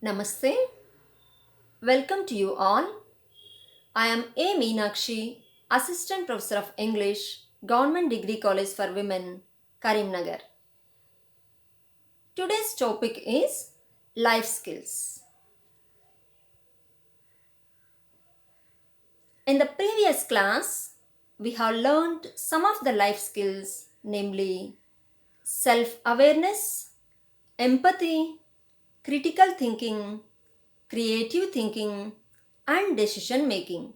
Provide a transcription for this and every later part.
Namaste. Welcome to you all. I am A. Meenakshi, Assistant Professor of English, Government Degree College for Women, Karimnagar. Today's topic is life skills. In the previous class, we have learned some of the life skills, namely self awareness, empathy, critical thinking, creative thinking, and decision making.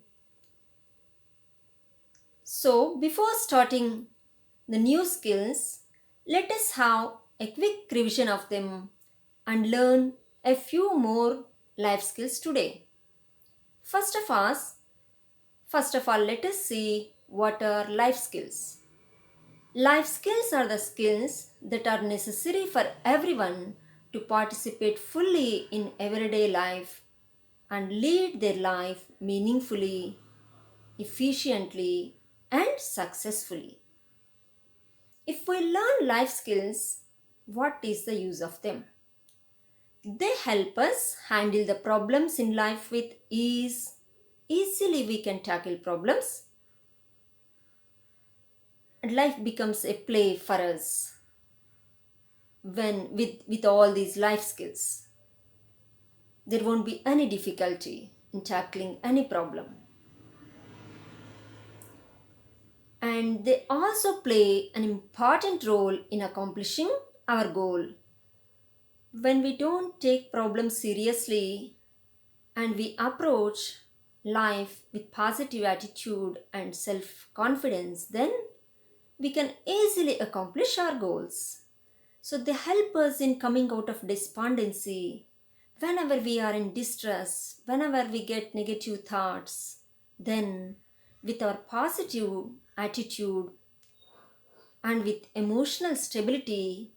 So, before starting the new skills, let us have a quick revision of them and learn a few more life skills today. First of all, let us see what are life skills. Life skills are the skills that are necessary for everyone to participate fully in everyday life and lead their life meaningfully, efficiently, and successfully. If we learn life skills, what is the use of them? They help us handle the problems in life with ease. Easily we can tackle problems and life becomes a play for us when with all these life skills. There won't be any difficulty in tackling any problem. And they also play an important role in accomplishing our goal. When we don't take problems seriously, and we approach life with positive attitude and self confidence, then we can easily accomplish our goals. So they help us in coming out of despondency. Whenever we are in distress, whenever we get negative thoughts, then with our positive attitude and with emotional stability,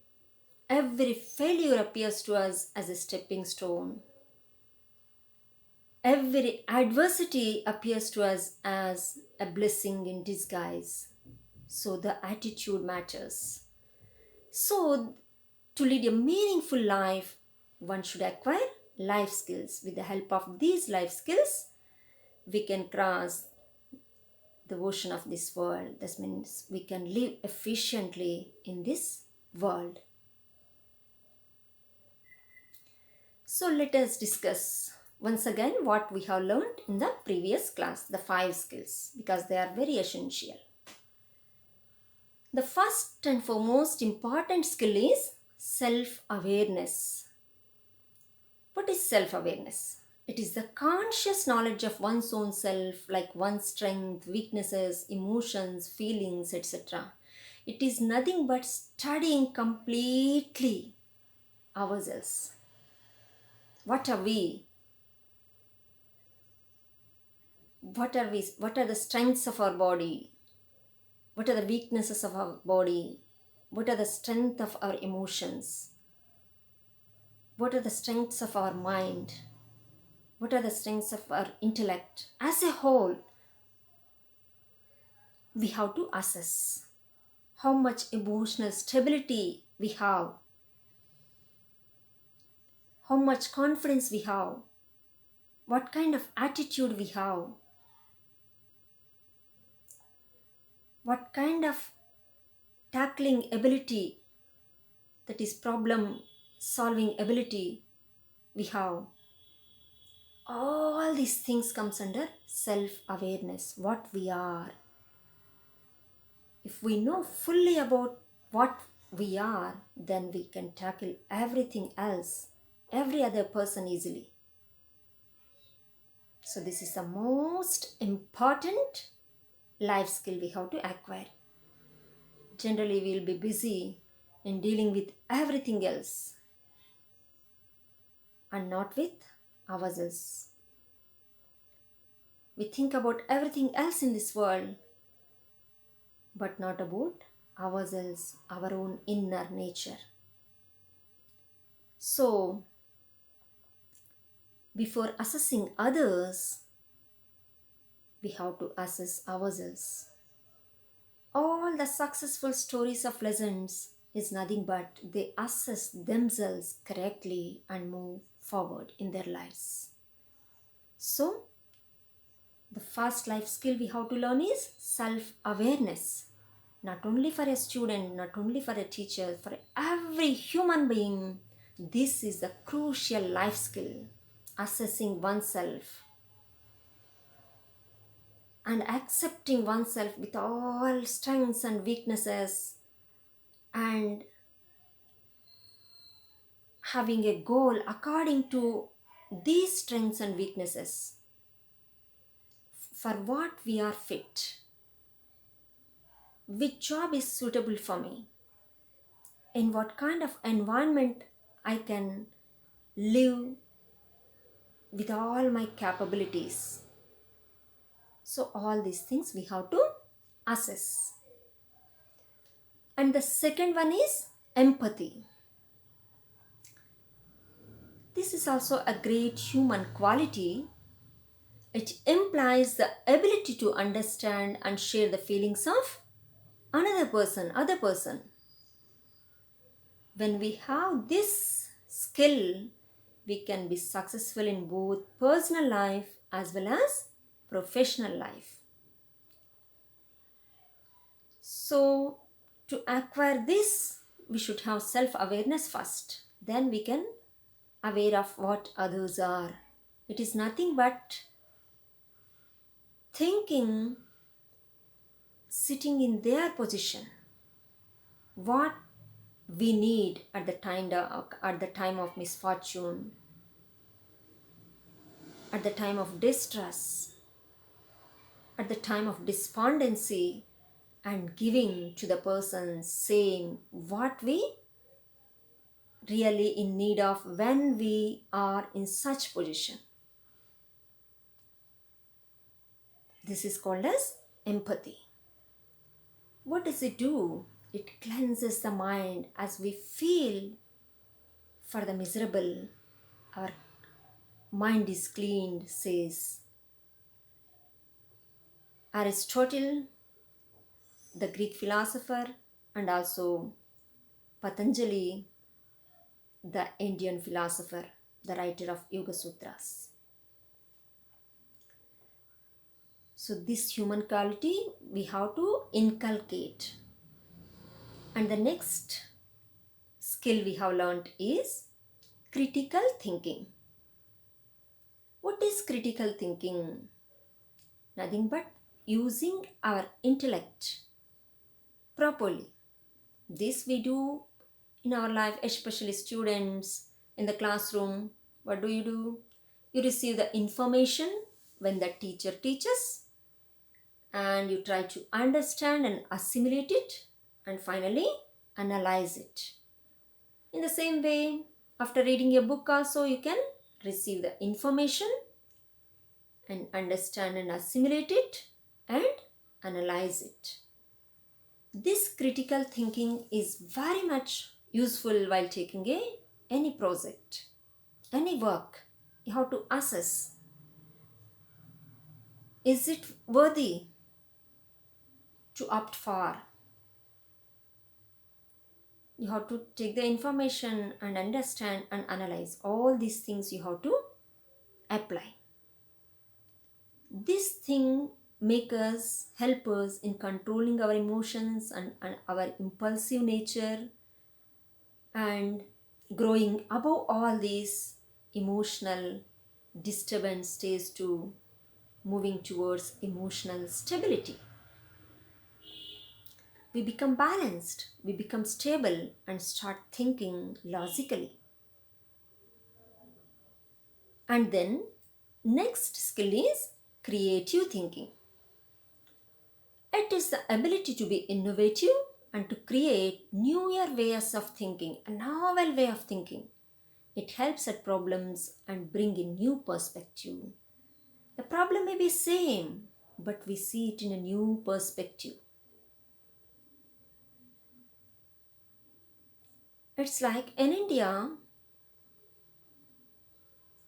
every failure appears to us as a stepping stone. Every adversity appears to us as a blessing in disguise. So the attitude matters. So, to lead a meaningful life, one should acquire life skills. With the help of these life skills, we can cross the ocean of this world. This means we can live efficiently in this world. So let us discuss once again what we have learned in the previous class, the 5 skills, because they are very essential. The first and foremost important skill is self-awareness. What is self-awareness? It is the conscious knowledge of one's own self, like one's strengths, weaknesses, emotions, feelings, etc. It is nothing but studying completely ourselves. What are we? What are we? What are the strengths of our body? What are the weaknesses of our body? What are the strength of our emotions? What are the strengths of our mind? What are the strengths of our intellect? As a whole, we have to assess how much emotional stability we have, how much confidence we have, what kind of attitude we have, what kind of tackling ability, that is problem solving ability we have. All these things comes under self awareness, what we are. If we know fully about what we are, then we can tackle everything else, every other person easily. So this is the most important life skill we have to acquire. Generally, we will be busy in dealing with everything else and not with ourselves. We think about everything else in this world, but not about ourselves, our own inner nature. So, before assessing others, we have to assess ourselves. All the successful stories of legends is nothing but they assess themselves correctly and move forward in their lives. So, the first life skill we have to learn is self awareness. Not only for a student, not only for a teacher, for every human being, this is the crucial life skill. Assessing oneself and accepting oneself with all strengths and weaknesses, and having a goal according to these strengths and weaknesses, for what we are fit, which job is suitable for me, in what kind of environment I can live with all my capabilities. So all these things we have to assess. And the second one is empathy. This is also a great human quality. It implies the ability to understand and share the feelings of another person, other person. When we have this skill, we can be successful in both personal life as well as professional life. So, to acquire this, we should have self-awareness first. Then we can aware of what others are. It is nothing but thinking, sitting in their position, what we need at the time of misfortune, at the time of distress, at the time of despondency, and giving to the person same what we really in need of when we are in such position. This is called as empathy. What does it do? It cleanses the mind as we feel for the miserable. Our mind is cleaned, says Aristotle, the Greek philosopher, and also Patanjali, the Indian philosopher, the writer of Yoga Sutras. So this human quality we have to inculcate. And the next skill we have learned is critical thinking. What is critical thinking? Nothing but using our intellect properly. This we do in our life, especially students in the classroom. What do? You receive the information when the teacher teaches, and you try to understand and assimilate it, and finally analyze it. In the same way, after reading a book also, you can receive the information and understand and assimilate it and analyze it. This critical thinking is very much useful while taking any project, any work. You have to assess, is it worthy to opt for? You have to take the information and understand and analyze. All these things you have to apply. This thing help us in controlling our emotions and our impulsive nature, and growing above all these emotional disturbance stage to moving towards emotional stability. We become balanced, we become stable, and start thinking logically. And then next skill is creative thinking. It is the ability to be innovative and to create newer ways of thinking, a novel way of thinking. It helps at problems and bring in new perspective. The problem may be same, but we see it in a new perspective. It's like in India,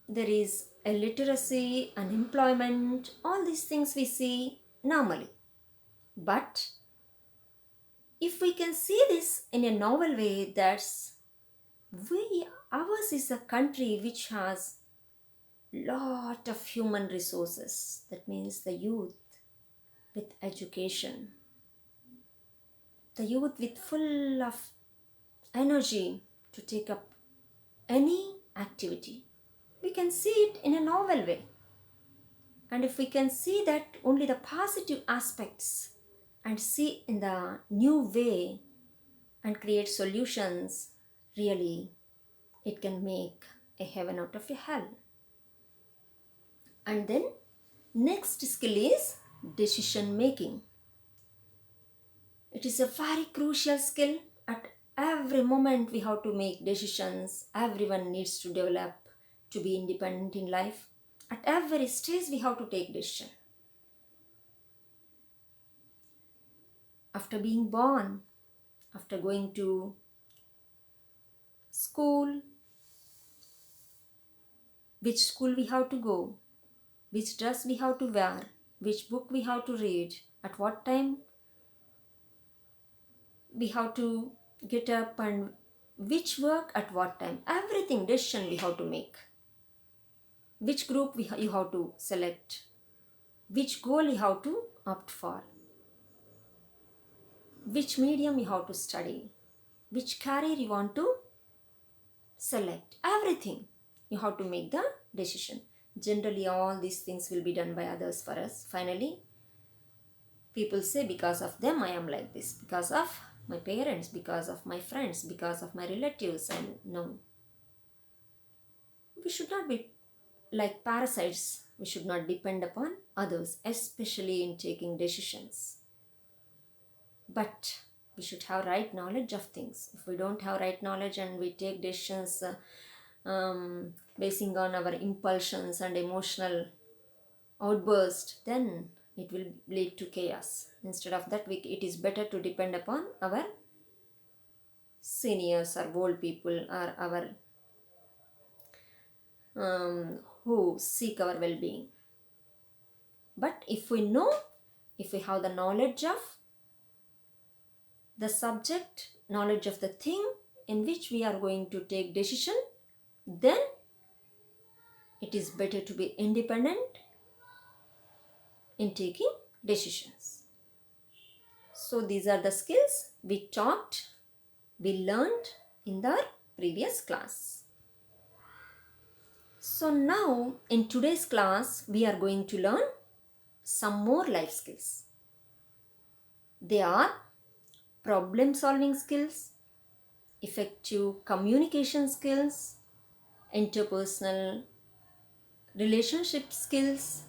there is illiteracy, unemployment, all these things we see normally. But if we can see this in a novel way, that's ours is a country which has lot of human resources. That means the youth with education, the youth with full of energy to take up any activity. We can see it in a novel way. And if we can see that only the positive aspects and see in the new way and create solutions, really it can make a heaven out of a hell. And then next skill is decision making. It is a very crucial skill. At every moment we have to make decisions. Everyone needs to develop to be independent in life. At every stage we have to take decision. After being born, after going to school, which school we have to go, which dress we have to wear, which book we have to read, at what time we have to get up, and which work at what time. Everything decision we have to make. Which group you have to select, which goal you have to opt for, which medium you have to study, which career you want to select. Everything you have to make the decision. Generally all these things will be done by others for us. Finally people say, because of them I am like this, because of my parents, because of my friends, because of my relatives. And no, we should not be like parasites. We should not depend upon others, especially in taking decisions. But we should have right knowledge of things. If we don't have right knowledge and we take decisions basing on our impulsions and emotional outburst, then it will lead to chaos. Instead of that, it is better to depend upon our seniors or old people or our who seek our well-being. But if we know, if we have the knowledge of the subject, knowledge of the thing in which we are going to take decision, then it is better to be independent in taking decisions. So these are the skills we learned in the previous class. So now in today's class we are going to learn some more life skills. They are problem solving skills, effective communication skills, interpersonal relationship skills,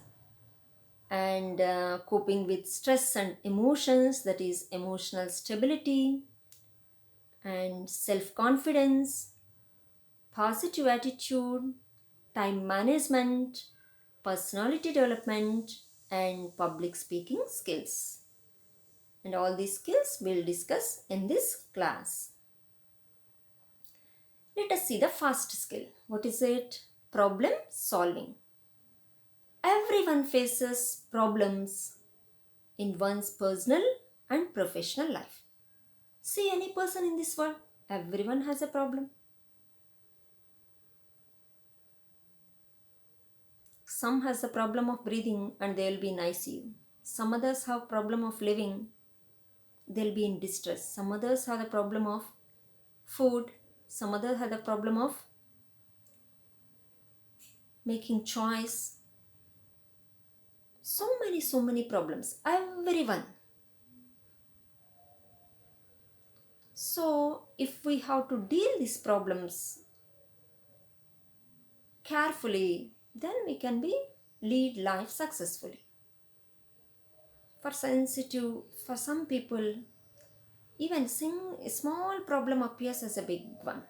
and coping with stress and emotions, that is emotional stability, and self-confidence, positive attitude, time management, personality development, and public speaking skills. And all these skills we'll discuss in this class. Let us see the first skill. What is it? Problem solving. Everyone faces problems in one's personal and professional life. See any person in this world, everyone has a problem. Some has the problem of breathing and they will be in ICU. Some others have problem of living, they'll be in distress. Some others have the problem of food. Some others have the problem of making choice. So many problems. Everyone. So if we have to deal these problems carefully, then we can lead life successfully. For some people, even a small problem appears as a big one.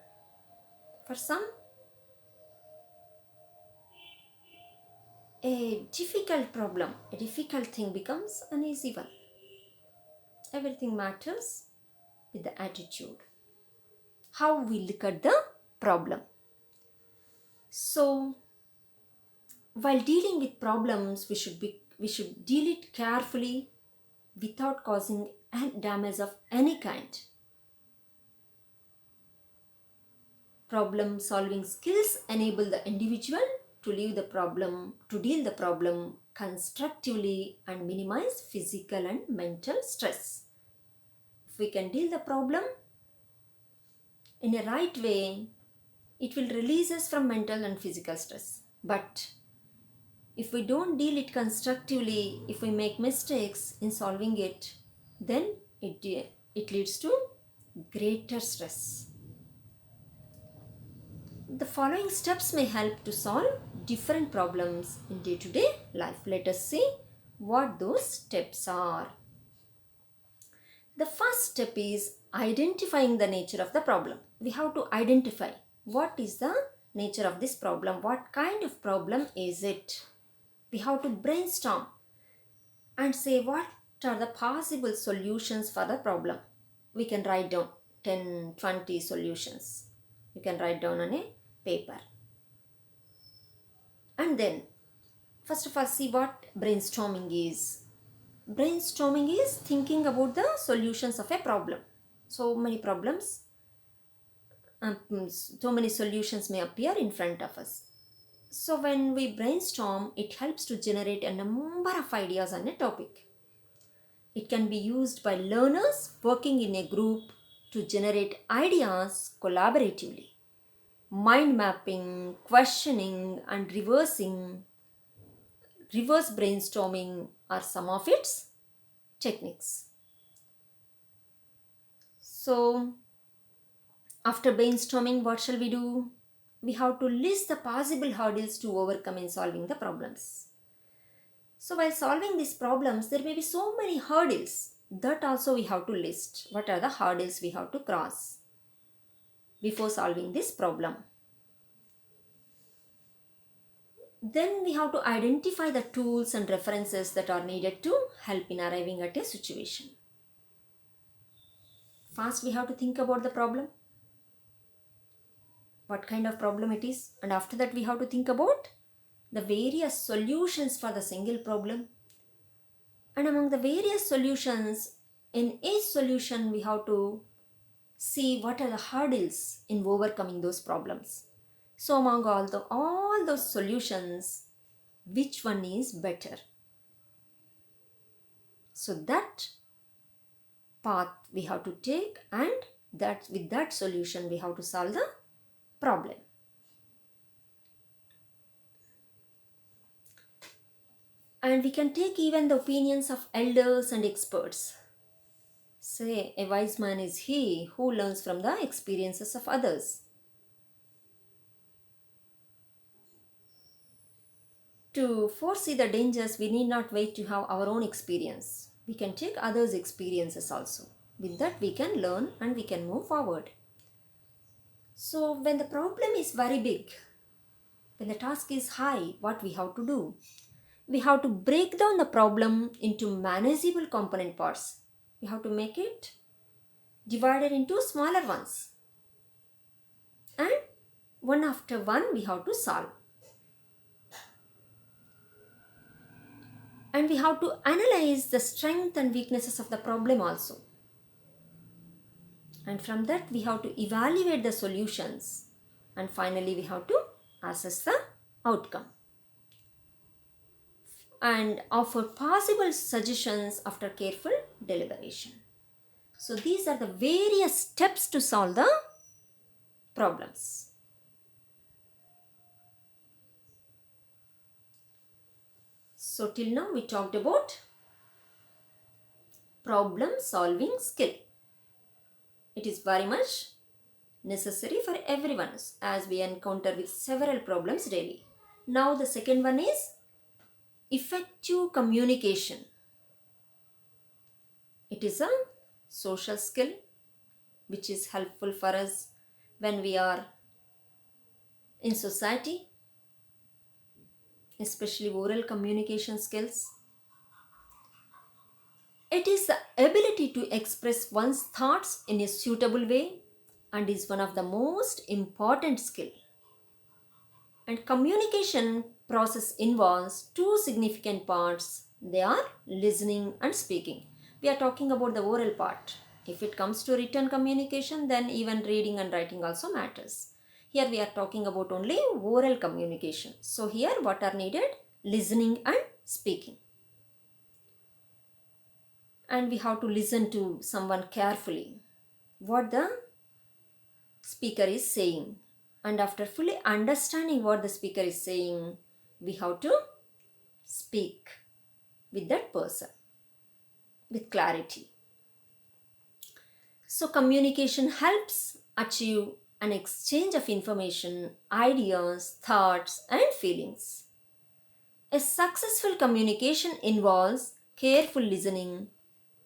For some, a difficult thing becomes an easy one. Everything matters with the attitude, how we look at the problem. So while dealing with problems, we should deal it carefully without causing and damage of any kind. Problem solving skills enable the individual to deal the problem constructively and minimize physical and mental stress. If we can deal the problem in a right way, it will release us from mental and physical stress. But if we don't deal it constructively, if we make mistakes in solving it, then it leads to greater stress. The following steps may help to solve different problems in day-to-day life. Let us see what those steps are. The first step is identifying the nature of the problem. We have to identify what is the nature of this problem, what kind of problem is it. We have to brainstorm and say what are the possible solutions for the problem. We can write down 10, 20 solutions. You can write down on a paper. And then, first of all, see what brainstorming is. Brainstorming is thinking about the solutions of a problem. So many problems, so many solutions may appear in front of us. So when we brainstorm, it helps to generate a number of ideas on a topic. It can be used by learners working in a group to generate ideas collaboratively. Mind mapping, questioning, and reverse brainstorming are some of its techniques. So, after brainstorming, what shall we do? We have to list the possible hurdles to overcome in solving the problems. So, while solving these problems, there may be so many hurdles. That also we have to list. What are the hurdles we have to cross before solving this problem? Then we have to identify the tools and references that are needed to help in arriving at a situation. First, we have to think about the problem, what kind of problem it is, and after that we have to think about the various solutions for the single problem. And among the various solutions, in each solution we have to see what are the hurdles in overcoming those problems. So among all those solutions, which one is better? So that path we have to take, and that with that solution we have to solve the problem. And we can take even the opinions of elders and experts. Say, a wise man is he who learns from the experiences of others. To foresee the dangers, we need not wait to have our own experience. We can take others' experiences also. With that, we can learn and we can move forward. So, when the problem is very big, when the task is high, what we have to do? We have to break down the problem into manageable component parts. We have to make it divided into smaller ones. And one after one, we have to solve. And we have to analyze the strength and weaknesses of the problem also. And from that, we have to evaluate the solutions. And finally, we have to assess the outcome and offer possible suggestions after careful deliberation. So these are the various steps to solve the problems. So till now we talked about problem solving skill. It is very much necessary for everyone as we encounter with several problems daily. Now the second one is effective communication. It is a social skill which is helpful for us when we are in society, especially oral communication skills. It is the ability to express one's thoughts in a suitable way and is one of the most important skills. And communication process involves two significant parts. They are listening and speaking. We are talking about the oral part. If it comes to written communication, then even reading and writing also matters. Here we are talking about only oral communication. So here what are needed? Listening and speaking. And we have to listen to someone carefully. What the speaker is saying. And after fully understanding what the speaker is saying, we have to speak with that person with clarity. So communication helps achieve an exchange of information, ideas, thoughts, and feelings. A successful communication involves careful listening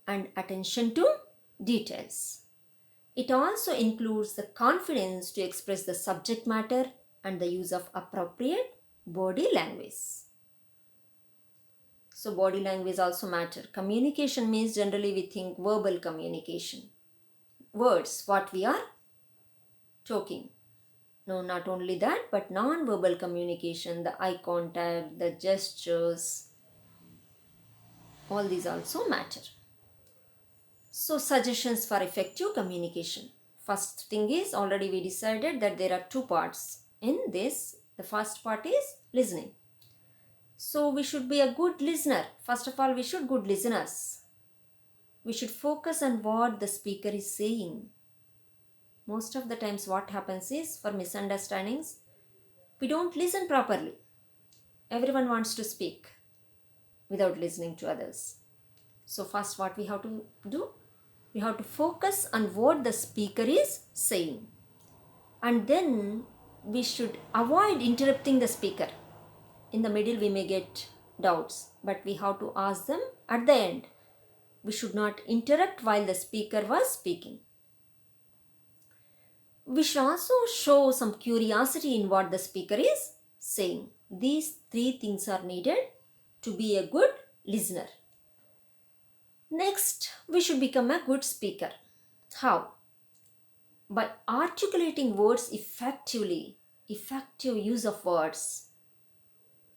and attention to details. It also includes the confidence to express the subject matter and the use of appropriate body language. So body language also matter. Communication means generally we think verbal communication. Words, what we are talking. No, not only that, but non-verbal communication, the eye contact, the gestures, all these also matter. So suggestions for effective communication. First thing is, already we decided that there are two parts in this. The first part is listening. So we should be a good listener. First of all, we should good listeners. We should focus on what the speaker is saying. Most of the times what happens is, for misunderstandings, we don't listen properly. Everyone wants to speak without listening to others. So first what we have to do? We have to focus on what the speaker is saying. And then we should avoid interrupting the speaker. In the middle we may get doubts, but we have to ask them at the end. We should not interrupt while the speaker was speaking. We should also show some curiosity in what the speaker is saying. These three things are needed to be a good listener. Next, we should become a good speaker. How? By articulating words effectively, effective use of words,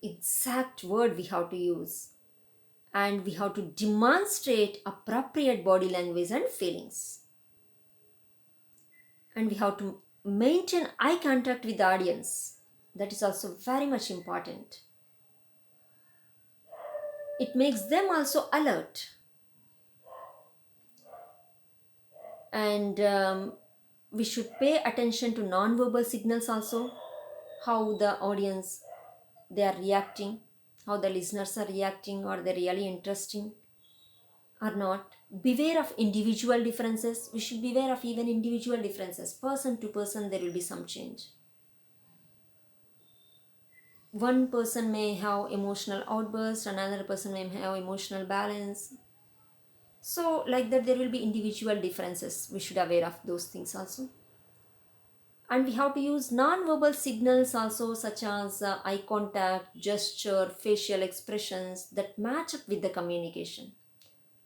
exact word we have to use, and we have to demonstrate appropriate body language and feelings. And we have to maintain eye contact with the audience. That is also very much important. It makes them also alert. And we should pay attention to non-verbal signals also. How the audience, they are reacting, how the listeners are reacting, are they really interesting or not. Beware of individual differences. We should beware of even individual differences. Person to person there will be some change. One person may have emotional outburst, another person may have emotional balance. So like that there will be individual differences. We should be aware of those things also. And we have to use non-verbal signals also, such as eye contact, gesture, facial expressions that match up with the communication.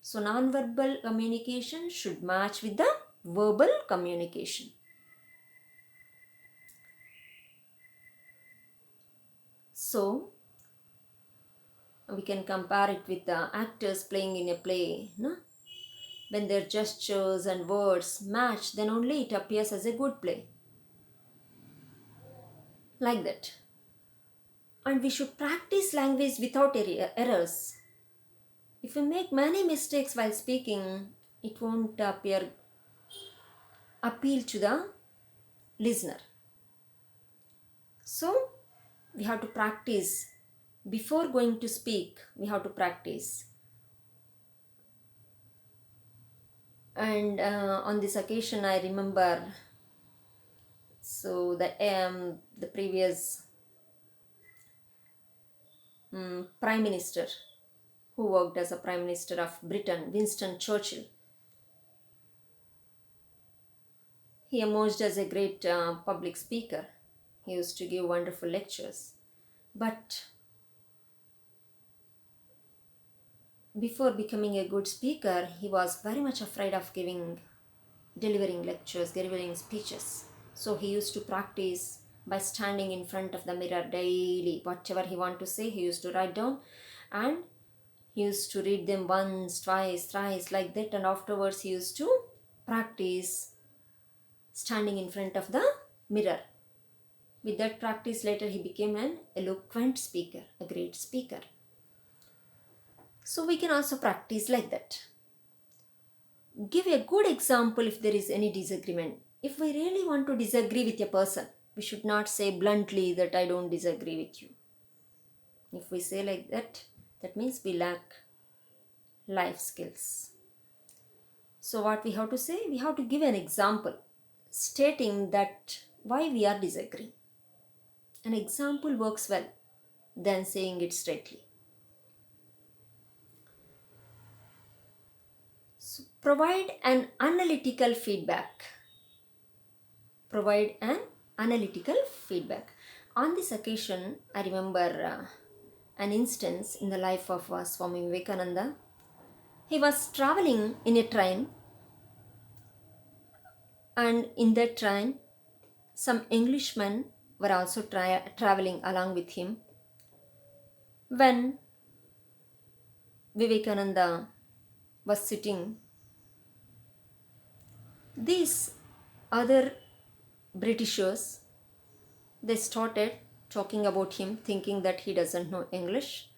So non-verbal communication should match with the verbal communication. So we can compare it with the actors playing in a play. No? When their gestures and words match, then only it appears as a good play. Like that. And we should practice language without errors. If we make many mistakes while speaking, it won't appeal to the listener. So we have to practice. Before going to speak, we have to practice. And on this occasion, I remember, so the previous Prime Minister, who worked as a Prime Minister of Britain, Winston Churchill, he emerged as a great public speaker. He used to give wonderful lectures. But before becoming a good speaker, he was very much afraid of delivering lectures, delivering speeches. So he used to practice by standing in front of the mirror daily. Whatever he wanted to say, he used to write down, and He used to read them once, twice, thrice, like that, and afterwards he used to practice standing in front of the mirror. With that practice, later he became an eloquent speaker, a great speaker. So we can also practice like that. Give a good example if there is any disagreement. If we really want to disagree with a person, we should not say bluntly that I don't disagree with you. If we say like that, that means we lack life skills. So what we have to say? We have to give an example stating that why we are disagreeing. An example works well than saying it straightly. So provide an analytical feedback. Provide an analytical feedback. On this occasion, I remember an instance in the life of Swami Vivekananda. He was traveling in a train, and in that train, some Englishmen were also traveling along with him. When Vivekananda was sitting, these other Britishers, they started talking about him, thinking that he doesn't know English.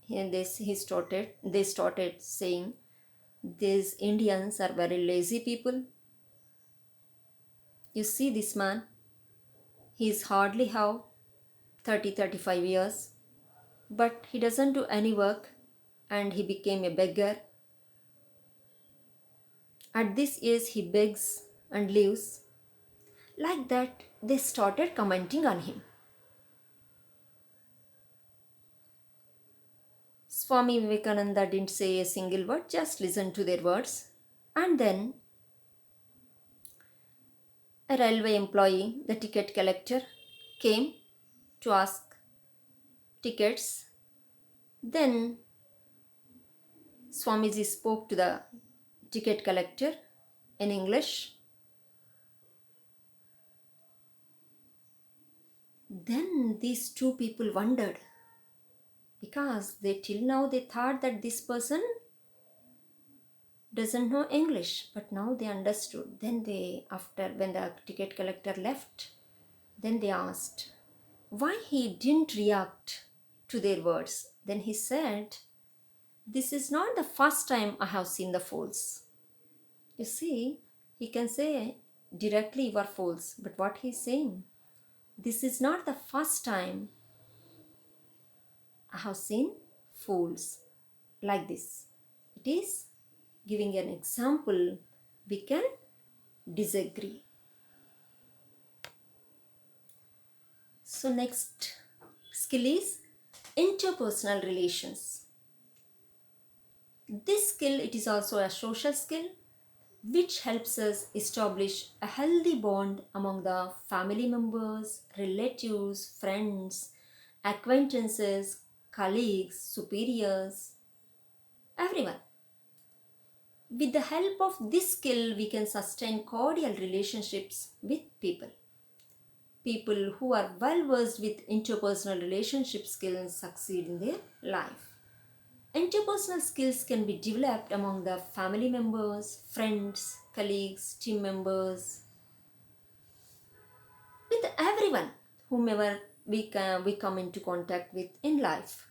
And they started saying, these Indians are very lazy people. You see this man, he is hardly how 35 years, but he doesn't do any work and he became a beggar. At this age he begs and lives. Like that, they started commenting on him. Swami Vivekananda didn't say a single word, just listened to their words. And then a railway employee, the ticket collector, came to ask tickets. Then Swamiji spoke to the ticket collector in English. Then these two people wondered, because till now they thought that this person doesn't know English, but now they understood. Then when the ticket collector left, then they asked why he didn't react to their words. Then he said, this is not the first time I have seen the fools. You see, he can say directly you are fools, but what he is saying, this is not the first time I have seen fools like this. It is giving an example. We can disagree. So next skill is interpersonal relations. This skill, it is also a social skill which helps us establish a healthy bond among the family members, relatives, friends, acquaintances, colleagues, superiors, everyone. With the help of this skill, we can sustain cordial relationships with people. People who are well versed with interpersonal relationship skills succeed in their life. Interpersonal skills can be developed among the family members, friends, colleagues, team members, with everyone whomever we come into contact with in life.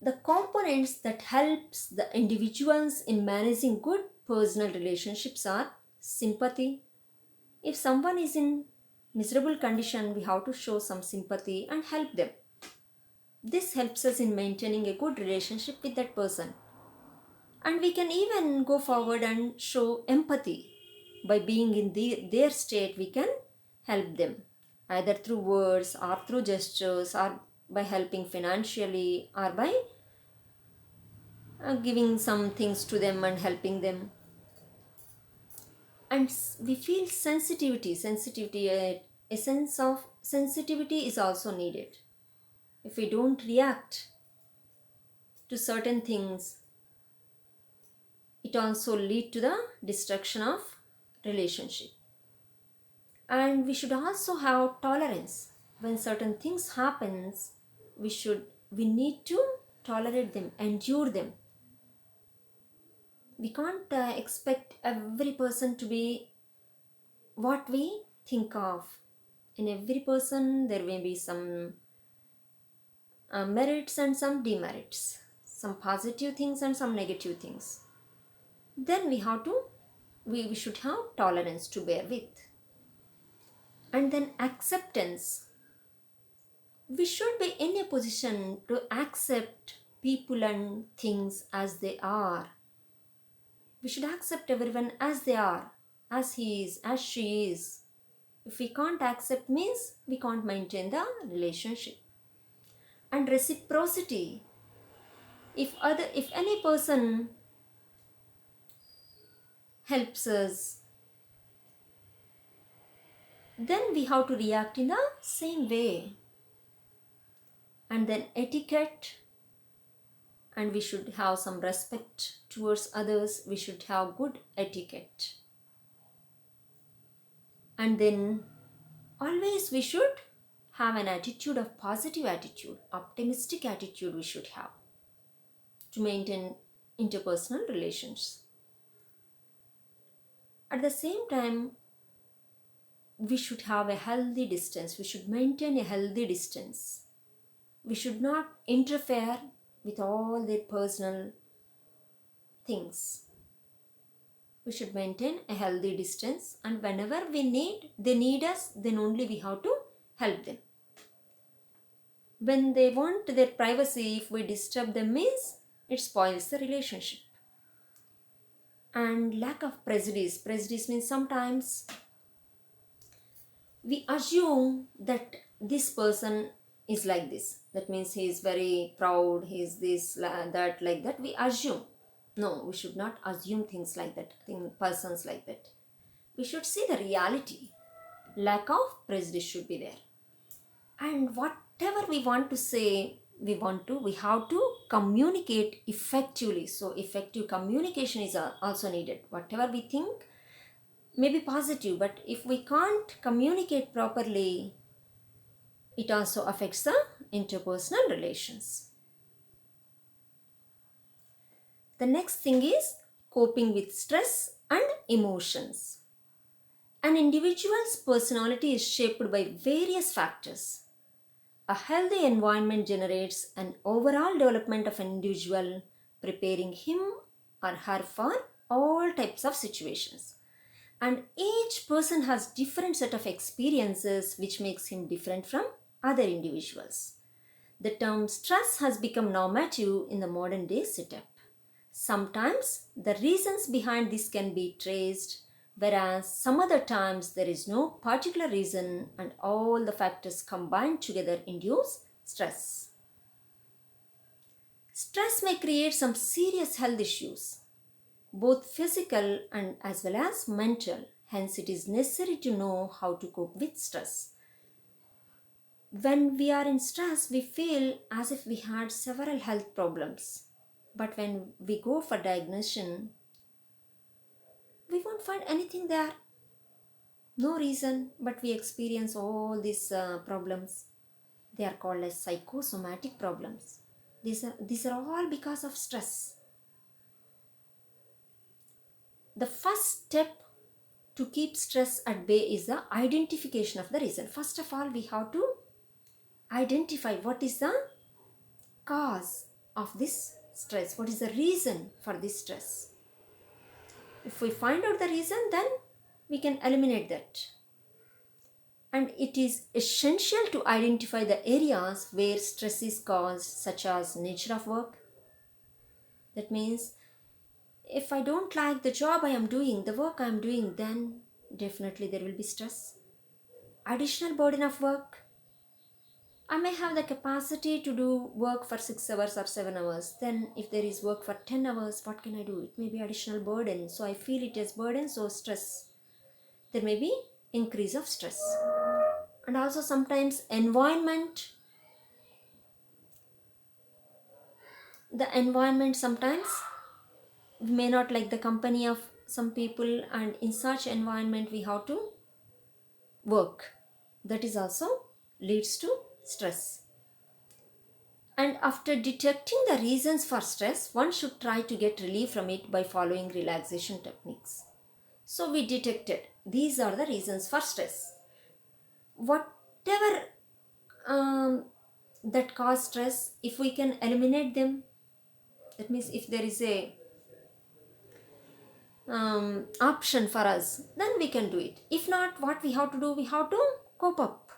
The components that helps the individuals in managing good personal relationships are sympathy. If someone is in miserable condition, we have to show some sympathy and help them. This helps us in maintaining a good relationship with that person. And we can even go forward and show empathy. By being in their state, we can help them, either through words or through gestures, or by helping financially, or by giving some things to them and helping them. And we feel sensitivity. A sense of sensitivity is also needed. If we don't react to certain things, it also lead to the destruction of relationship. And we should also have tolerance. When certain things happens, we need to tolerate them, endure them. We can't expect every person to be what we think of. In every person there may be some merits and some demerits, some positive things and some negative things. Then we should have tolerance to bear with. And then acceptance. We should be in a position to accept people and things as they are. We should accept everyone as they are, as he is, as she is. If we can't accept means we can't maintain the relationship. And reciprocity. If any person helps us, then we have to react in the same way. And then etiquette, and we should have some respect towards others. We should have good etiquette. And then always we should have an attitude of positive attitude, optimistic attitude we should have to maintain interpersonal relations. At the same time, we should have a healthy distance. We should maintain a healthy distance. We should not interfere with all their personal things. We should maintain a healthy distance, and whenever they need us, then only we have to help them. When they want their privacy, if we disturb them means it spoils the relationship. And lack of prejudice. Prejudice means sometimes we assume that this person is like this. That means he is very proud, he is this, that, like that. We assume. No, we should not assume things like that, persons like that. We should see the reality. Lack of prejudice should be there. And whatever we want to say, we have to communicate effectively. So effective communication is also needed. Whatever we think may be positive, but if we can't communicate properly, it also affects the interpersonal relations. The next thing is coping with stress and emotions. An individual's personality is shaped by various factors. A healthy environment generates an overall development of an individual, preparing him or her for all types of situations. And each person has different set of experiences which makes him different from other individuals. The term stress has become normative in the modern day setup. Sometimes the reasons behind this can be traced, whereas some other times there is no particular reason and all the factors combined together induce stress. Stress may create some serious health issues, both physical and as well as mental. Hence, it is necessary to know how to cope with stress. When we are in stress, we feel as if we had several health problems. But when we go for diagnosis, we won't find anything there. No reason, but we experience all these problems. They are called as psychosomatic problems. These are all because of stress. The first step to keep stress at bay is the identification of the reason. First of all, we have to identify what is the cause of this stress. What is the reason for this stress? If we find out the reason, then we can eliminate that. And it is essential to identify the areas where stress is caused, such as nature of work. That means if I don't like the job I am doing, the work I am doing, then definitely there will be stress. Additional burden of work. I may have the capacity to do work for 6 hours or 7 hours. Then if there is work for 10 hours, what can I do? It may be additional burden. So I feel it as burden, so stress. There may be increase of stress. And also sometimes environment. The environment sometimes we may not like the company of some people, and in such environment we have to work. That is also leads to stress. And after detecting the reasons for stress, one should try to get relief from it by following relaxation techniques. So we detected these are the reasons for stress. Whatever um, that cause stress, if we can eliminate them, that means if there is a option for us, then we can do it. If not, what we have to do, we have to cope up.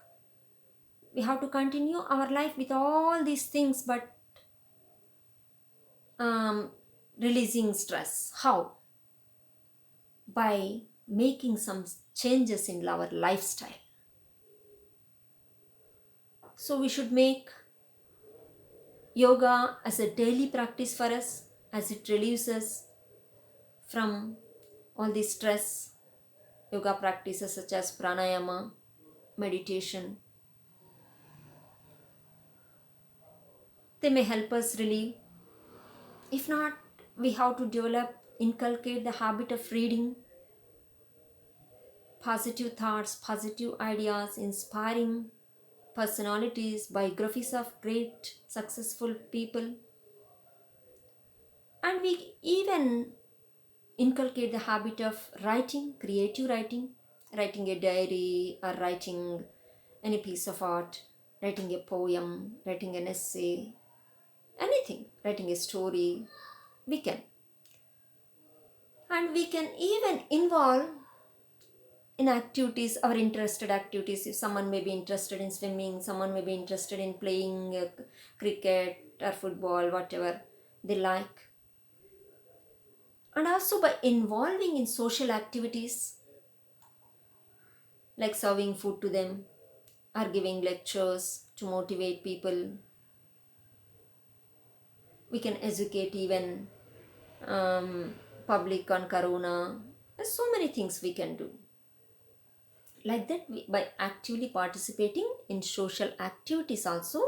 We have to continue our life with all these things, but um, releasing stress. How? By making some changes in our lifestyle. So we should make yoga as a daily practice for us, as it relieves us from all the stress. Yoga practices such as pranayama, meditation, they may help us relieve. If not, we have to inculcate the habit of reading positive thoughts, positive ideas, inspiring personalities, biographies of great successful people. And we even inculcate the habit of writing, creative writing, writing a diary or writing any piece of art, writing a poem, writing an essay, anything, writing a story, we can. And we can even involve in activities, our interested activities. If someone may be interested in swimming, someone may be interested in playing cricket or football, whatever they like. And also by involving in social activities like serving food to them or giving lectures to motivate people. We can educate even public on corona. There's so many things we can do like that. By actively participating in social activities also,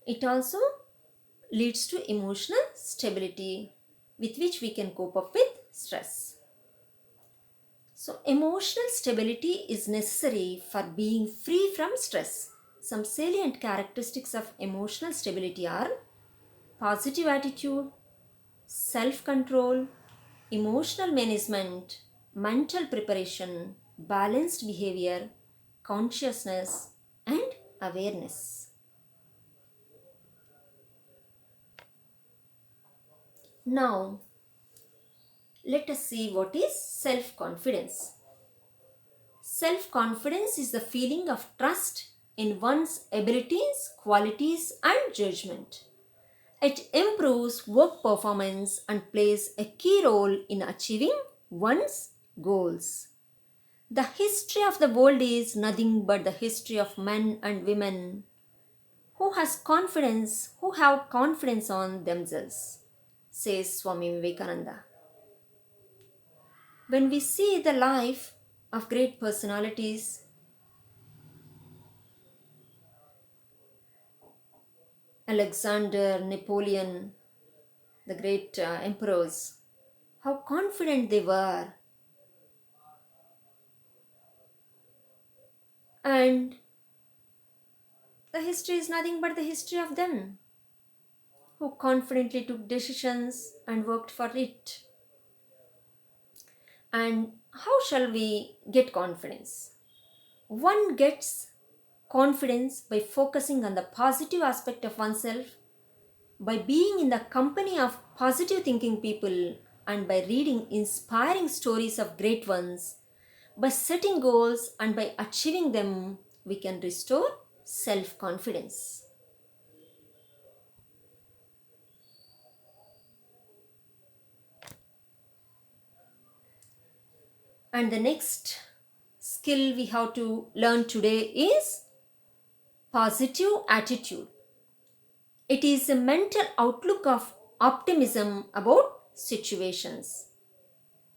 it also leads to emotional stability with which we can cope up with stress. So emotional stability is necessary for being free from stress. Some salient characteristics of emotional stability are positive attitude, self control, emotional management, mental preparation, balanced behavior, consciousness, and awareness. Now, let us see what is self confidence. Self confidence is the feeling of trust in one's abilities, qualities, and judgment. It improves work performance and plays a key role in achieving one's goals. The history of the world is nothing but the history of men and women who have confidence on themselves, says Swami Vivekananda. When we see the life of great personalities, Alexander, Napoleon, the great emperors, how confident they were, and the history is nothing but the history of them who confidently took decisions and worked for it. And how shall we get confidence? One gets confidence by focusing on the positive aspect of oneself, by being in the company of positive thinking people, and by reading inspiring stories of great ones. By setting goals and by achieving them, we can restore self confidence. And the next skill we have to learn today is positive attitude. It is a mental outlook of optimism about situations,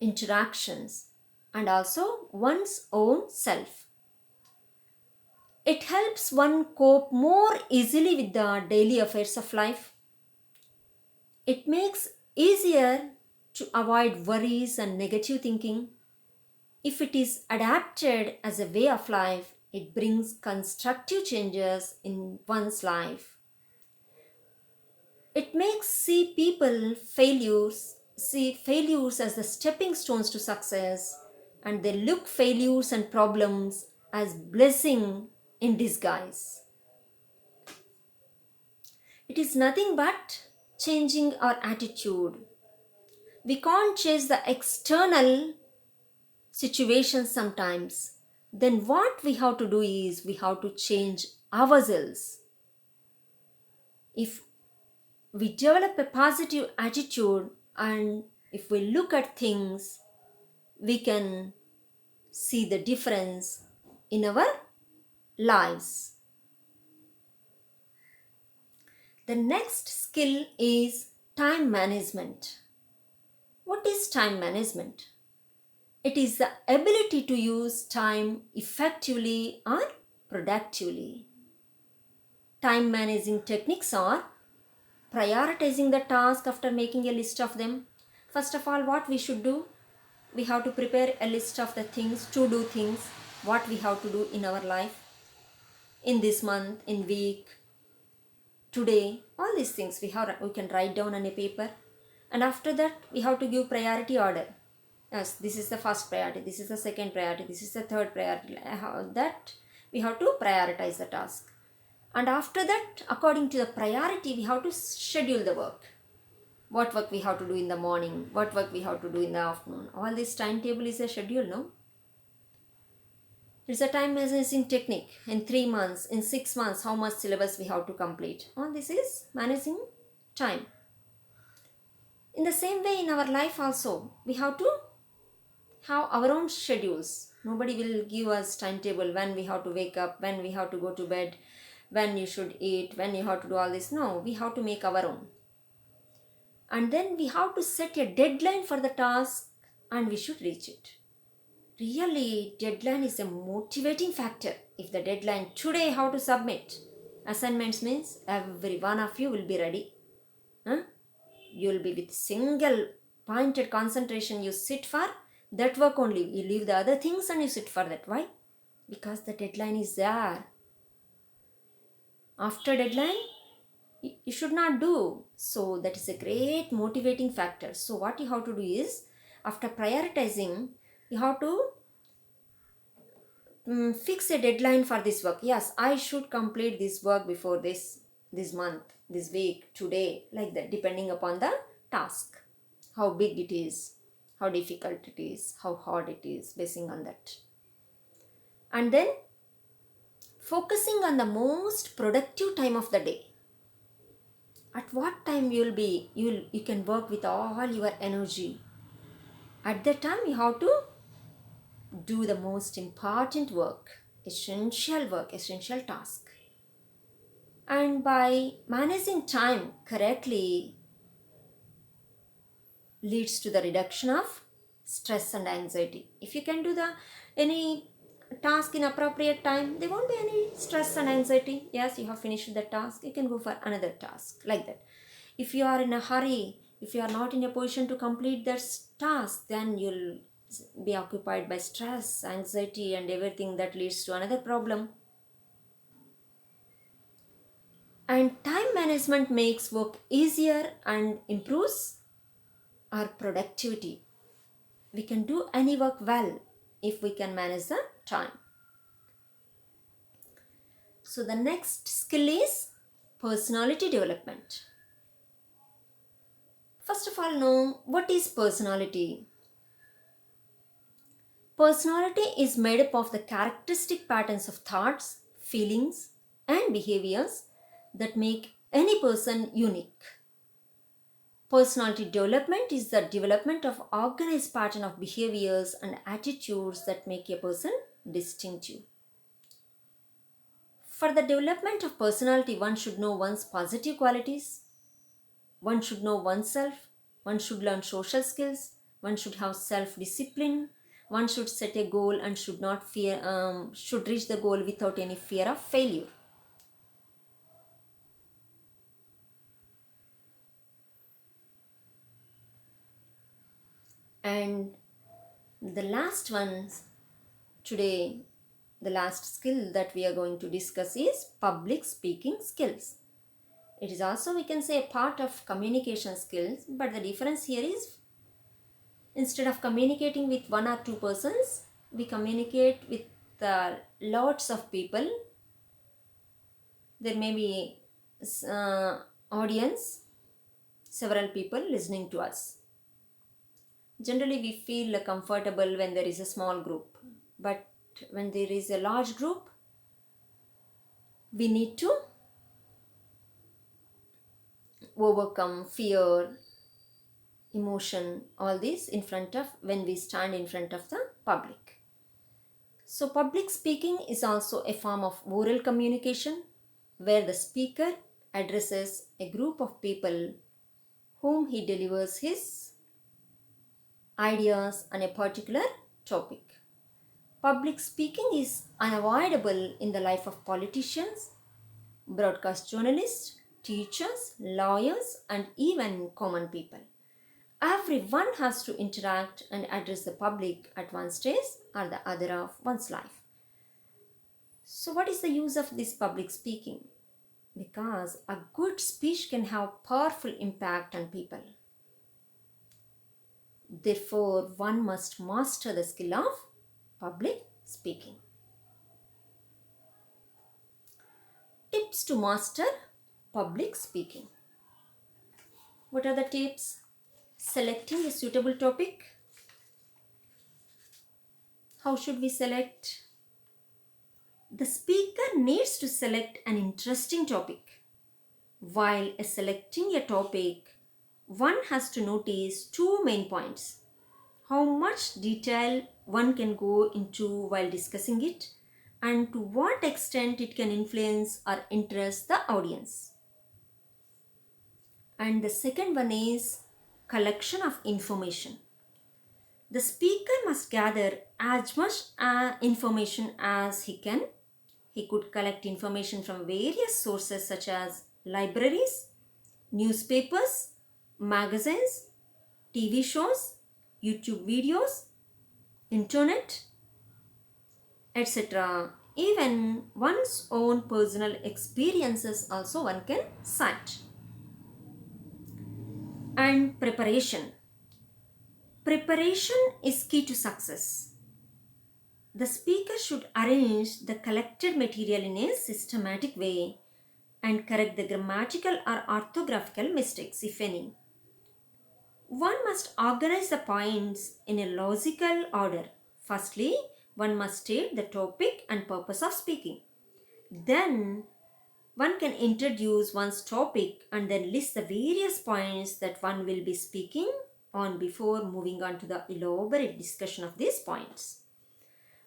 interactions, and also one's own self. It helps one cope more easily with the daily affairs of life. It makes easier to avoid worries and negative thinking. If it is adapted as a way of life, It brings constructive changes in one's life. It makes see failures as the stepping stones to success, and they look failures and problems as blessing in disguise. It is nothing but changing our attitude. We can't chase the external situations sometimes. Then what we have to do is we have to change ourselves. If we develop a positive attitude and if we look at things, we can see the difference in our lives. The next skill is time management. What is time management? It is the ability to use time effectively or productively. Time managing techniques are prioritizing the task after making a list of them. First of all, what we should do? We have to prepare a list of the things, to do things, what we have to do in our life, in this month, in week, today, all these things we can write down on a paper. And after that, we have to give priority order. Yes, this is the first priority, this is the second priority, this is the third priority. That we have to prioritize the task. And after that, according to the priority, we have to schedule the work. What work we have to do in the morning, what work we have to do in the afternoon. All this timetable is a schedule, no? It's a time managing technique. In 3 months, in 6 months, how much syllabus we have to complete. All this is managing time. In the same way, in our life also, we have to have our own schedules. Nobody will give us timetable when we have to wake up, when we have to go to bed, when you should eat, when you have to do all this. No, we have to make our own. And then we have to set a deadline for the task and we should reach it. Really, deadline is a motivating factor. If the deadline today how to submit assignments means every one of you will be ready. You will be with single pointed concentration. You sit for that work only. You leave the other things and you sit for that. Why? Because the deadline is there. After deadline, you should not do. So that is a great motivating factor. So what you have to do is, after prioritizing, you have to fix a deadline for this work. Yes, I should complete this work before this month, this week, today, like that, depending upon the task, how big it is, how difficult it is, how hard it is, basing on that. And then focusing on the most productive time of the day. At what time you can work with all your energy. At that time you have to do the most important work, essential task. And by managing time correctly leads to the reduction of stress and anxiety. If you can do any task in appropriate time, there won't be any stress and anxiety. Yes, you have finished the task, you can go for another task, like that. If you are in a hurry, if you are not in a position to complete that task, then you'll be occupied by stress, anxiety, and everything that leads to another problem. And time management makes work easier and improves our productivity. We can do any work well if we can manage the time. So the next skill is personality development. First of all, know what is personality. Personality is made up of the characteristic patterns of thoughts, feelings, and behaviors that make any person unique. Personality development is the development of organized pattern of behaviors and attitudes that make a person distinctive. For the development of personality, one should know one's positive qualities, one should know oneself, one should learn social skills, one should have self-discipline, one should set a goal and should reach the goal without any fear of failure. And the last one today the last skill that we are going to discuss is public speaking skills. It is also, we can say, a part of communication skills, but the difference here is instead of communicating with one or two persons, we communicate with lots of people. There may be audience, several people listening to us. Generally, we feel comfortable when there is a small group, but when there is a large group, we need to overcome fear, emotion, all this in front of when we stand in front of the public. So public speaking is also a form of oral communication where the speaker addresses a group of people whom he delivers his ideas on a particular topic. Public speaking is unavoidable in the life of politicians, broadcast journalists, teachers, lawyers, and even common people. Everyone has to interact and address the public at one stage or the other of one's life. So, what is the use of this public speaking? Because a good speech can have powerful impact on people. Therefore, one must master the skill of public speaking. Tips to master public speaking. What are the tips? Selecting a suitable topic. How should we select? The speaker needs to select an interesting topic. While selecting a topic, one has to notice two main points. How much detail one can go into while discussing it, and to what extent it can influence or interest the audience. And the second one is collection of information. The speaker must gather as much information as he can. He could collect information from various sources such as libraries, newspapers, magazines, TV shows, YouTube videos, internet, etc. Even one's own personal experiences also one can cite. And preparation. Preparation is key to success. The speaker should arrange the collected material in a systematic way and correct the grammatical or orthographical mistakes, if any. One must organize the points in a logical order. Firstly, one must state the topic and purpose of speaking. Then, one can introduce one's topic and then list the various points that one will be speaking on before moving on to the elaborate discussion of these points.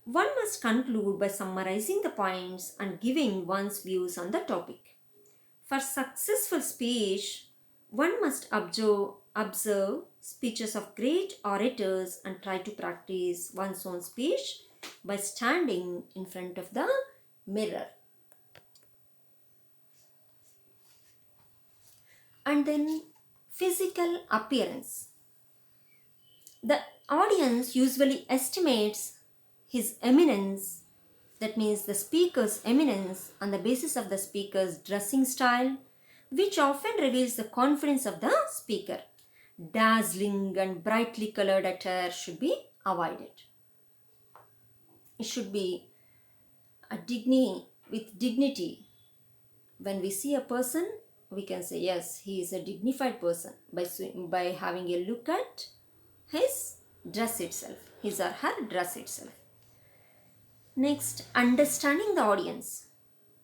One must conclude by summarizing the points and giving one's views on the topic. For successful speech, one must observe speeches of great orators and try to practice one's own speech by standing in front of the mirror. And then physical appearance. The audience usually estimates his eminence, that means the speaker's eminence, on the basis of the speaker's dressing style, which often reveals the confidence of the speaker. Dazzling and brightly colored attire should be avoided. It should be with dignity. When we see a person, we can say, yes, he is a dignified person by having a look at his dress itself, his or her dress itself. Next, understanding the audience.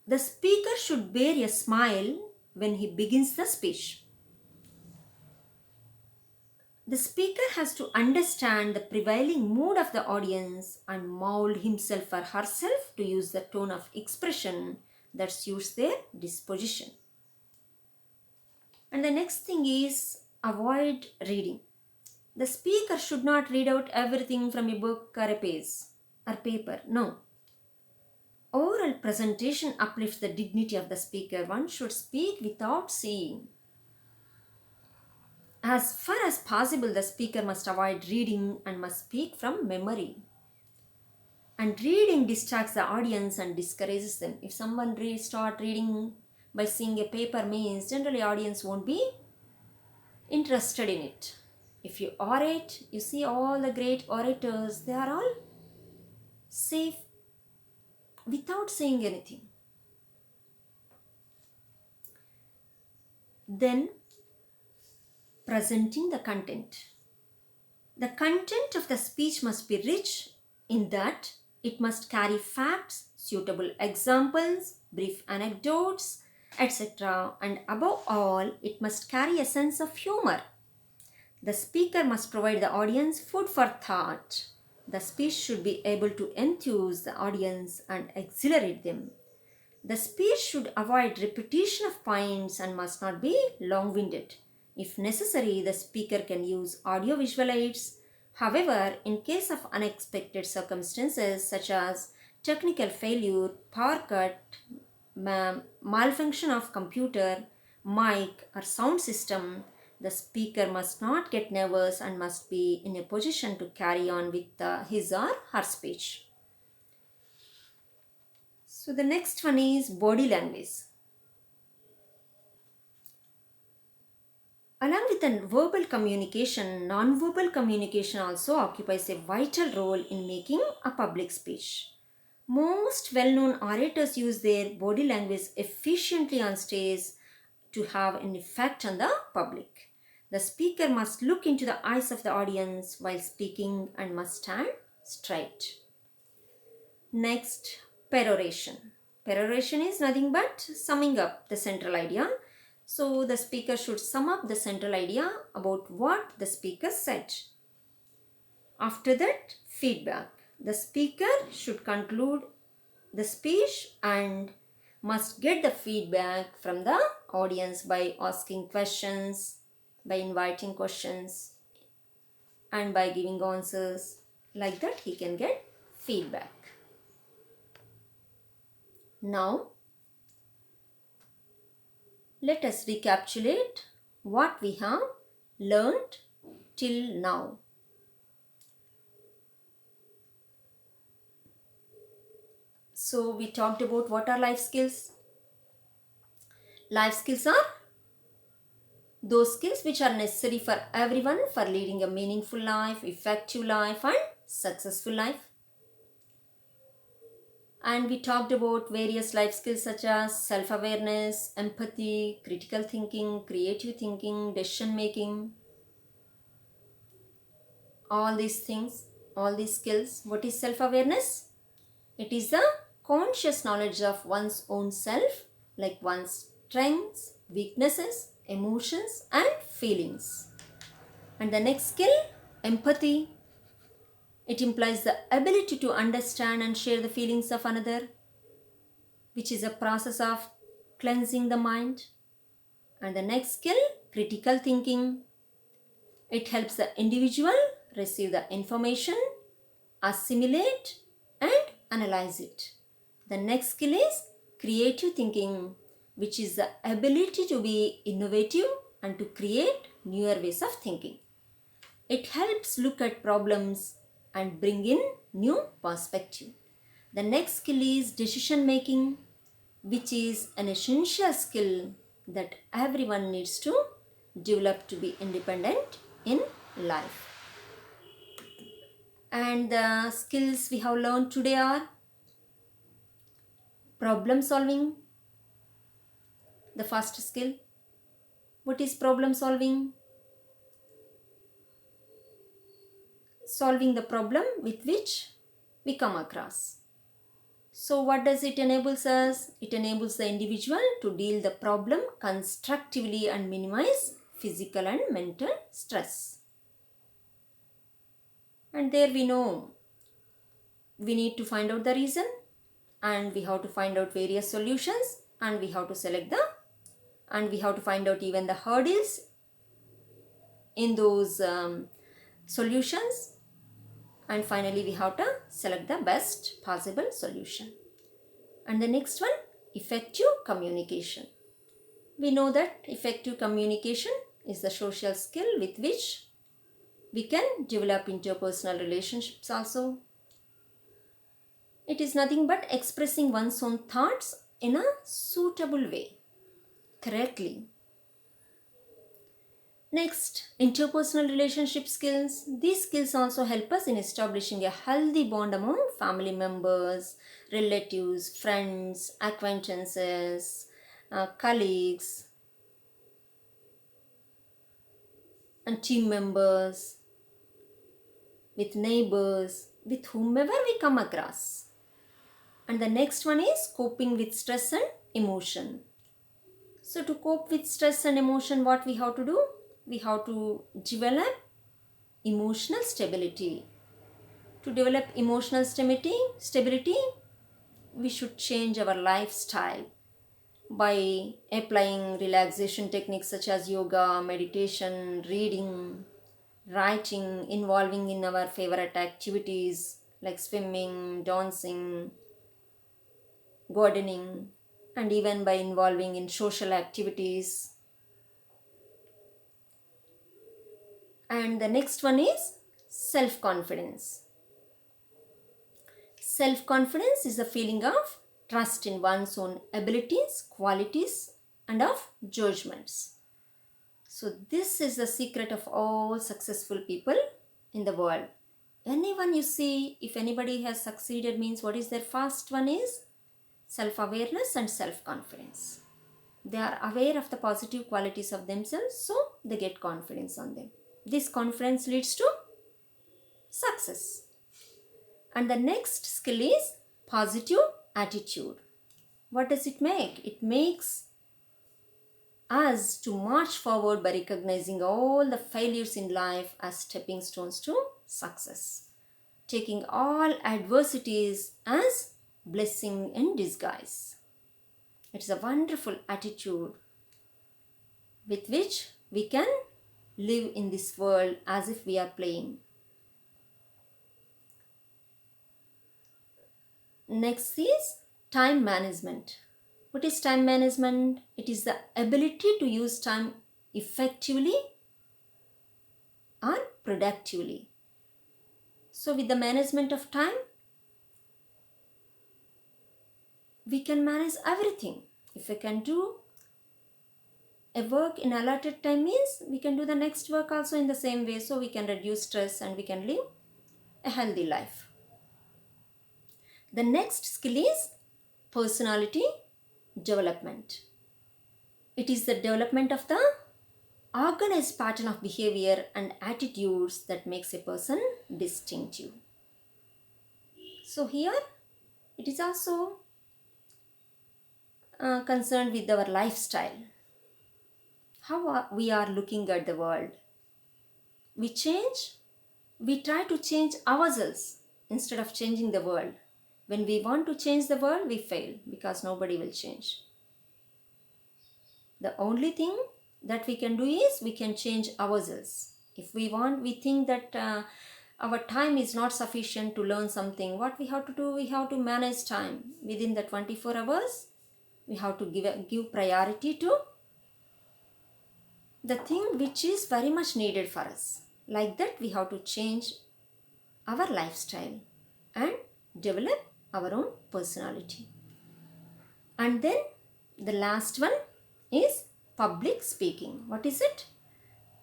The speaker should bear a smile when he begins the speech. The speaker has to understand the prevailing mood of the audience and mold himself or herself to use the tone of expression that suits their disposition. And the next thing is avoid reading. The speaker should not read out everything from a book or a page or paper. No. Oral presentation uplifts the dignity of the speaker. One should speak without seeing. As far as possible, the speaker must avoid reading and must speak from memory. And reading distracts the audience and discourages them. If someone start reading by seeing a paper means, generally audience won't be interested in it. If you orate, you see all the great orators, they are all safe without saying anything. Then presenting the content. The content of the speech must be rich in that it must carry facts, suitable examples, brief anecdotes, etc. And above all, it must carry a sense of humor. The speaker must provide the audience food for thought. The speech should be able to enthuse the audience and exhilarate them. The speech should avoid repetition of points and must not be long-winded. If necessary, the speaker can use audio-visual aids. However, in case of unexpected circumstances such as technical failure, power cut, malfunction of computer, mic or sound system, the speaker must not get nervous and must be in a position to carry on with his or her speech. So the next one is body language. Along with the verbal communication, non-verbal communication also occupies a vital role in making a public speech. Most well-known orators use their body language efficiently on stage to have an effect on the public. The speaker must look into the eyes of the audience while speaking and must stand straight. Next, peroration. Peroration is nothing but summing up the central idea. So the speaker should sum up the central idea about what the speaker said. After that, feedback. The speaker should conclude the speech and must get the feedback from the audience by asking questions, by inviting questions, and by giving answers. Like that, he can get feedback. Now, let us recapitulate what we have learned till now. So we talked about what are life skills. Life skills are those skills which are necessary for everyone for leading a meaningful life, effective life and successful life. And we talked about various life skills such as self-awareness, empathy, critical thinking, creative thinking, decision making. All these things, all these skills. What is self-awareness? It is the conscious knowledge of one's own self, like one's strengths, weaknesses, emotions and feelings. And the next skill, empathy. It implies the ability to understand and share the feelings of another, which is a process of cleansing the mind. And the next skill, critical thinking. It helps the individual receive the information, assimilate and analyze it. The next skill is creative thinking, which is the ability to be innovative and to create newer ways of thinking. It helps look at problems and bring in new perspective. The next skill is decision making, which is an essential skill that everyone needs to develop to be independent in life. And the skills we have learned today are problem solving. The first skill. What is problem solving? Solving the problem with which we come across. So what does it enables us? It enables the individual to deal the problem constructively and minimize physical and mental stress. And there we know we need to find out the reason and we have to find out various solutions and we have to select and we have to find out even the hurdles in those solutions. And finally, we have to select the best possible solution. And the next one, effective communication. We know that effective communication is the social skill with which we can develop interpersonal relationships also. It is nothing but expressing one's own thoughts in a suitable way, correctly. Next, interpersonal relationship skills. These skills also help us in establishing a healthy bond among family members, relatives, friends, acquaintances, colleagues, and team members, with neighbors, with whomever we come across. And the next one is coping with stress and emotion. So, to cope with stress and emotion, what we have to do? We have to develop emotional stability. To develop emotional stability, we should change our lifestyle by applying relaxation techniques such as yoga, meditation, reading, writing, involving in our favorite activities like swimming, dancing, gardening, and even by involving in social activities. And the next one is self confidence. Self confidence is a feeling of trust in one's own abilities, qualities, and of judgments. So, this is the secret of all successful people in the world. Anyone you see, if anybody has succeeded, means what is their first one is self awareness and self confidence. They are aware of the positive qualities of themselves, so they get confidence on them. This confidence leads to success. And the next skill is positive attitude. What does it make? It makes us to march forward by recognizing all the failures in life as stepping stones to success, taking all adversities as blessing in disguise. It's a wonderful attitude with which we can live in this world as if we are playing. Next is time management. What is time management? It is the ability to use time effectively or productively. So, with the management of time, we can manage everything. If we can do a work in allotted time, means we can do the next work also in the same way, so we can reduce stress and we can live a healthy life. The next skill is personality development. It is the development of the organized pattern of behavior and attitudes that makes a person distinctive. So here it is also concerned with our lifestyle. How we are looking at the world. We try to change ourselves instead of changing the world. When we want to change the world, we fail because nobody will change. The only thing that we can do is we can change ourselves. If we think that our time is not sufficient to learn something, what we have to do? We have to manage time. Within the 24 hours, we have to give priority to the thing which is very much needed for us. Like that, we have to change our lifestyle and develop our own personality. And then the last one is public speaking. What is it?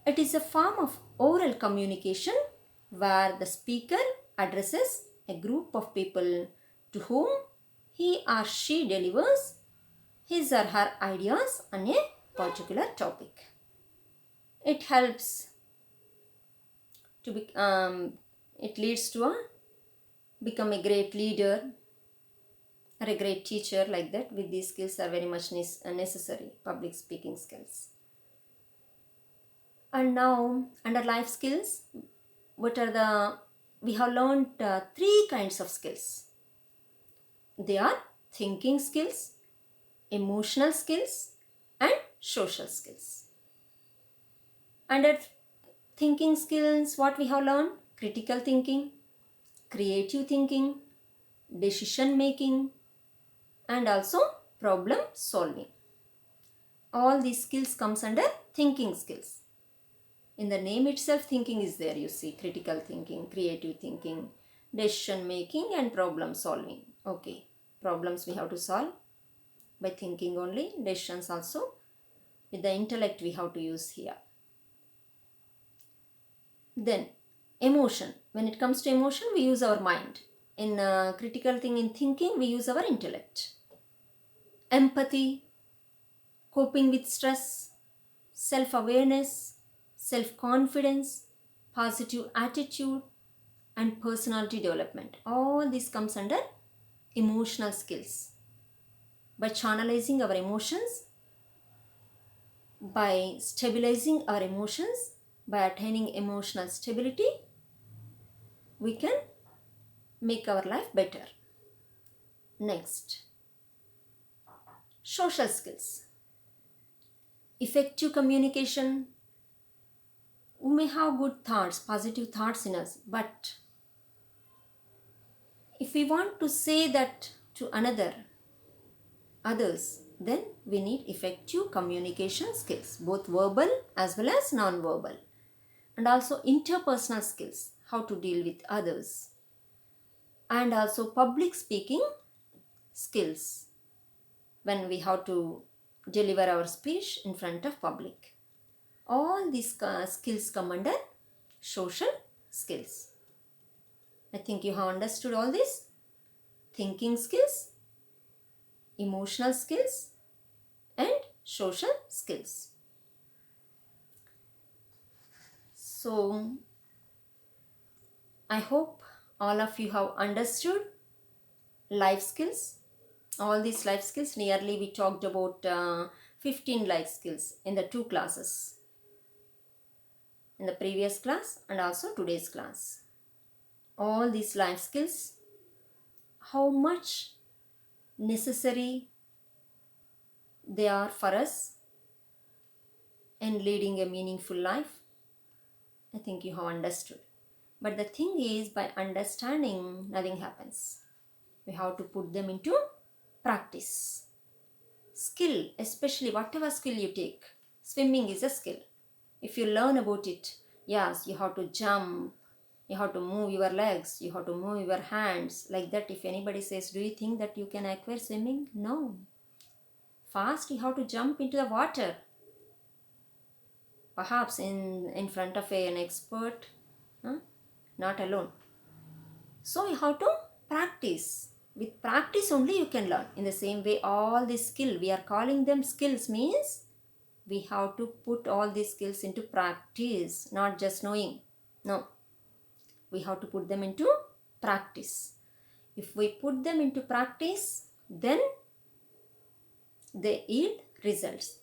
It is a form of oral communication where the speaker addresses a group of people to whom he or she delivers his or her ideas on a particular topic. It helps to it leads to become a great leader or a great teacher, like that. With these skills are very much necessary, public speaking skills. And now under life skills, we have learned 3 kinds of skills. They are thinking skills, emotional skills, and social skills. Under thinking skills, what we have learned? Critical thinking, creative thinking, decision making, and also problem solving. All these skills comes under thinking skills. In the name itself, thinking is there, you see. Critical thinking, creative thinking, decision making, and problem solving. Okay, problems we have to solve by thinking only, decisions also with the intellect we have to use here. Then emotion. When it comes to emotion, we use our mind. In critical thing in thinking, we use our intellect. Empathy, coping with stress, self-awareness, self-confidence, positive attitude, and personality development. All this comes under emotional skills. By channelizing our emotions, by stabilizing our emotions, by attaining emotional stability, we can make our life better. Next, social skills. Effective communication. We may have good thoughts, positive thoughts in us, but if we want to say that to others, then we need effective communication skills, both verbal as well as non-verbal, and also interpersonal skills, how to deal with others, and also public speaking skills, when we have to deliver our speech in front of public. All these skills come under social skills. I think you have understood all this. Thinking skills, emotional skills, and social skills. So, I hope all of you have understood life skills. All these life skills, nearly we talked about 15 life skills in the two classes, in the previous class and also today's class. All these life skills, how much necessary they are for us in leading a meaningful life, I think you have understood. But the thing is, by understanding, nothing happens. We have to put them into practice. Skill, especially whatever skill you take, swimming is a skill. If you learn about it, yes, you have to jump, you have to move your legs, you have to move your hands like that. If anybody says, do you think that you can acquire swimming? No. First you have to jump into the water, perhaps in front of an expert, not alone. So you have to practice. With practice only you can learn. In the same way, all this skill, we are calling them skills, means we have to put all these skills into practice, not just knowing. No, we have to put them into practice. If we put them into practice, then they yield results.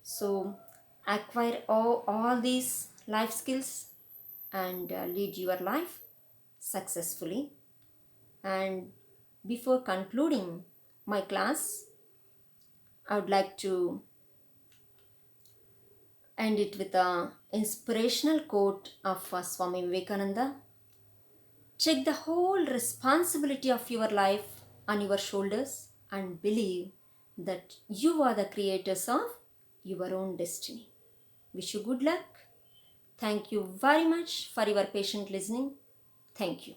So acquire all these life skills and lead your life successfully. And before concluding my class, I would like to end it with an inspirational quote of Swami Vivekananda. Take the whole responsibility of your life on your shoulders and believe that you are the creators of your own destiny. Wish you good luck. Thank you very much for your patient listening. Thank you.